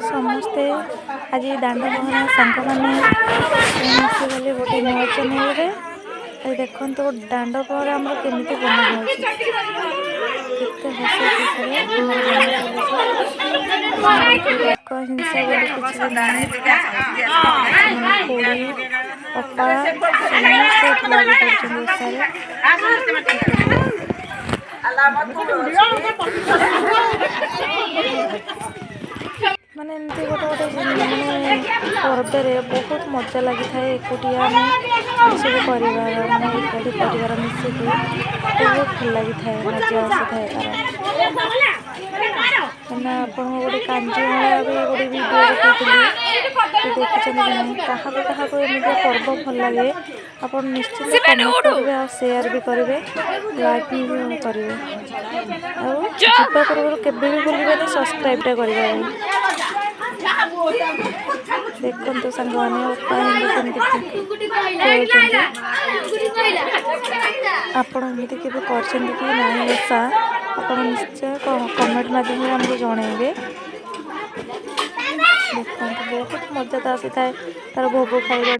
ସମସ୍ତେ ଆଜି ଦାଣ୍ଡ ପହଁରା ସାଙ୍ଗମାନେ ମିଶିଗଲେ ଗୋଟେ ନୂଆ ଚ୍ୟାନେଲରେ। ଦେଖନ୍ତୁ ଦାଣ୍ଡ ପହଁରା ଆମର କେମିତି ବନା ହେଉଛି, କେତେ ହସ ଖୁସିରେ ଆମର ବନା ଚାଲିଛି। ଲୋକ ହିଂସା ବୋଲି କିଛି ବି ନାହିଁ। ଖୁଡ଼ି ଅପା ସମସ୍ତେ ଏଠି ଲାଗି ପଡ଼ିଛନ୍ତି ଓଷାରେ। ମାନେ ଏମିତି ଗୋଟେ ମାନେ ପର୍ବରେ ବହୁତ ମଜା ଲାଗିଥାଏ। ଏକୁଟିଆ ଆମେ ଏସବୁ ପରିବାର ମାନେ ଏକାଠି ପରିବାର ମିଶିକି ବହୁତ ଭଲ ଲାଗିଥାଏ, ମଜା ଆସିଥାଏ ତାର। କାହିଁକିନା ଆପଣଙ୍କୁ ଗୋଟେ କାଞ୍ଜିମେଳା ବି ଗୋଟେ ଭିଡ଼ିଓ ଦେଖାଇଥିଲି, ଦେଖିଛନ୍ତି କି ନାହିଁ? କାହାକୁ ଏମିତିଆ ପର୍ବ ଭଲ ଲାଗେ ଆପଣ ନିଶ୍ଚିନ୍ତ କମେଣ୍ଟ କରିବେ, ଆଉ ସେୟାର ବି କରିବେ, ଲାଇକ୍ ବି କରିବେ। ଆଉ ଯିବା ପୂର୍ବରୁ କେବେ ବି ଭୁଲିବେନି ସବସ୍କ୍ରାଇବ୍ଟା କରିବା ପାଇଁ। ଦେଖନ୍ତୁ ସାଙ୍ଗମାନେ ଅପା ହେରିକା କେମିତି ଖେଳୁଛନ୍ତି। ଆପଣ ଏମିତି କେବେ କରିଛନ୍ତି କି ନାହିଁ ଓଷା? ଆପଣ ନିଶ୍ଚୟ କମେଣ୍ଟ ମାଧ୍ୟମରେ ଆମକୁ ଜଣାଇବେ। ଦେଖନ୍ତୁ ବହୁତ ମଜା ତ ଆସିଥାଏ ତାର ଭୋଗ ଖାଇବା।